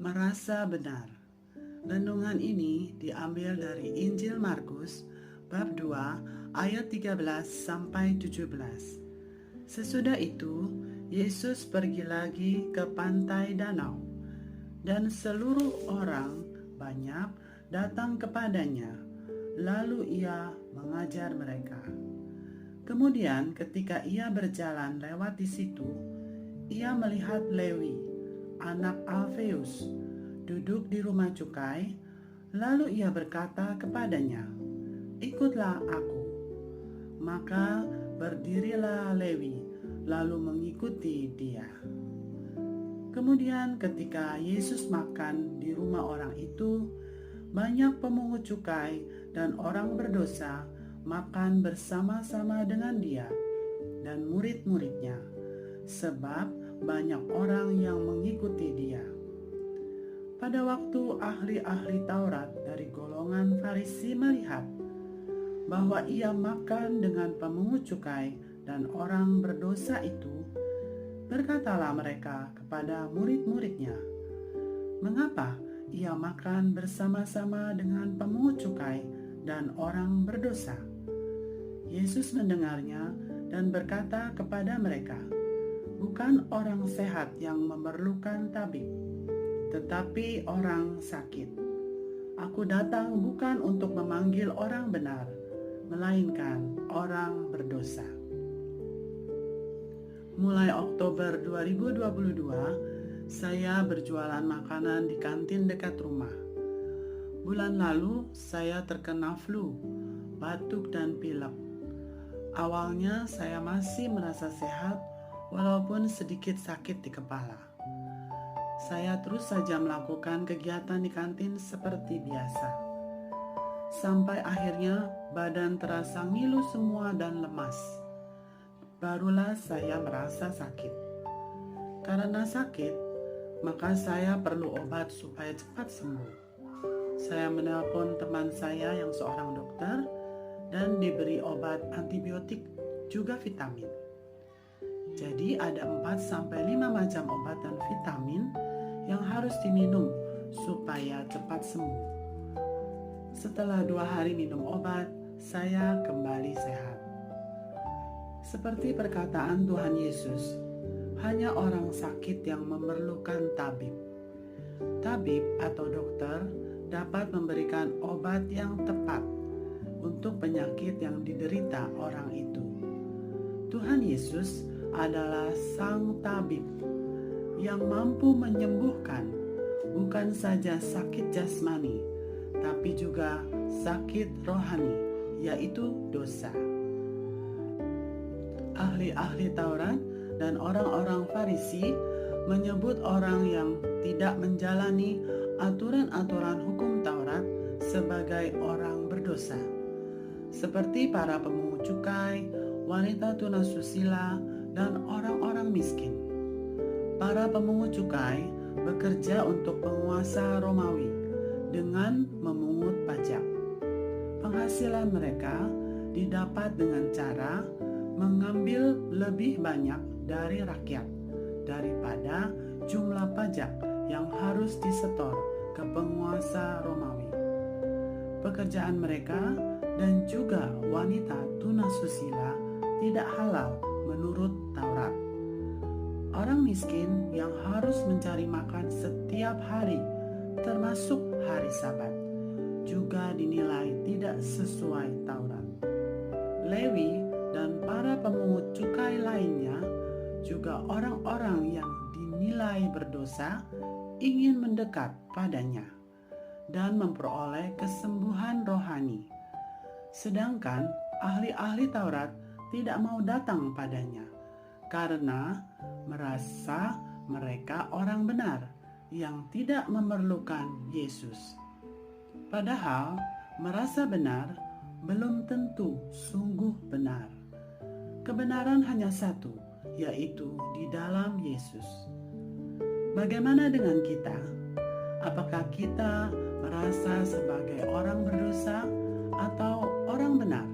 Merasa benar. Renungan ini diambil dari Injil Markus bab 2 ayat 13 sampai 17. Sesudah itu, Yesus pergi lagi ke pantai danau, dan seluruh orang banyak datang kepadanya. Lalu ia mengajar mereka. Kemudian ketika ia berjalan lewat di situ, ia melihat Lewi, anak Alfeus, duduk di rumah cukai. Lalu ia berkata kepadanya, "Ikutlah aku." Maka berdirilah Lewi, lalu mengikuti dia. Kemudian ketika Yesus makan di rumah orang itu, banyak pemungut cukai dan orang berdosa makan bersama-sama dengan dia dan murid-muridnya, sebab banyak orang yang mengikuti dia. Pada waktu ahli-ahli Taurat dari golongan Farisi melihat bahwa ia makan dengan pemungut cukai dan orang berdosa itu, berkatalah mereka kepada murid-muridnya, "Mengapa ia makan bersama-sama dengan pemungut cukai dan orang berdosa?" Yesus mendengarnya dan berkata kepada mereka, "Bukan orang sehat yang memerlukan tabib, tetapi orang sakit. Aku datang bukan untuk memanggil orang benar, melainkan orang berdosa." Mulai Oktober 2022, saya berjualan makanan di kantin dekat rumah. Bulan lalu, saya terkena flu, batuk dan pilek. Awalnya saya masih merasa sehat, walaupun sedikit sakit di kepala. Saya terus saja melakukan kegiatan di kantin seperti biasa. Sampai akhirnya badan terasa ngilu semua dan lemas. Barulah saya merasa sakit. Karena sakit, maka saya perlu obat supaya cepat sembuh. Saya menelpon teman saya yang seorang dokter dan diberi obat antibiotik juga vitamin. Jadi ada 4-5 macam obat dan vitamin yang harus diminum supaya cepat sembuh. Setelah 2 hari minum obat, saya kembali sehat. Seperti perkataan Tuhan Yesus, hanya orang sakit yang memerlukan tabib. Tabib atau dokter dapat memberikan obat yang tepat untuk penyakit yang diderita orang itu. Tuhan Yesus adalah Sang Tabib yang mampu menyembuhkan bukan saja sakit jasmani, tapi juga sakit rohani, yaitu dosa. Ahli-ahli Taurat dan orang-orang Farisi menyebut orang yang tidak menjalani aturan-aturan hukum Taurat sebagai orang berdosa, seperti para pemungut cukai, wanita tunasusila, dan orang-orang miskin. Para pemungut cukai bekerja untuk penguasa Romawi dengan memungut pajak. Penghasilan mereka didapat dengan cara mengambil lebih banyak dari rakyat daripada jumlah pajak yang harus disetor ke penguasa Romawi. Pekerjaan mereka dan juga wanita tunasusila tidak halal menurut Taurat. Orang miskin yang harus mencari makan setiap hari, termasuk hari Sabat, juga dinilai tidak sesuai Taurat. Lewi dan para pemungut cukai lainnya, juga orang-orang yang dinilai berdosa, ingin mendekat padanya dan memperoleh kesembuhan rohani. Sedangkan ahli-ahli Taurat tidak mau datang padanya karena merasa mereka orang benar yang tidak memerlukan Yesus. Padahal merasa benar belum tentu sungguh benar. Kebenaran hanya satu, yaitu di dalam Yesus. Bagaimana dengan kita? Apakah kita merasa sebagai orang berdosa atau orang benar?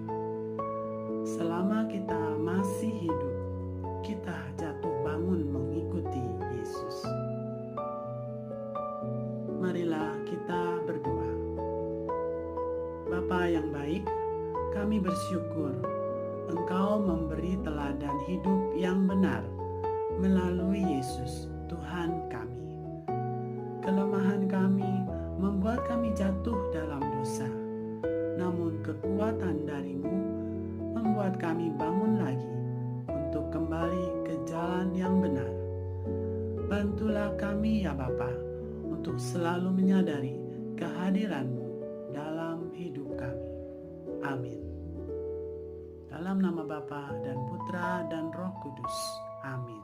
Selama kita masih hidup, kita jatuh bangun mengikuti Yesus. Engkau memberi teladan hidup yang benar melalui Yesus, Tuhan kami. Kelemahan kami membuat kami jatuh dalam dosa, namun kekuatan dari-Mu membuat kami bangun lagi untuk kembali ke jalan yang benar. Bantulah kami ya Bapa, untuk selalu menyadari kehadiran-Mu dalam hidup kami. Amin. Dalam nama Bapa dan Putra dan Roh Kudus. Amin.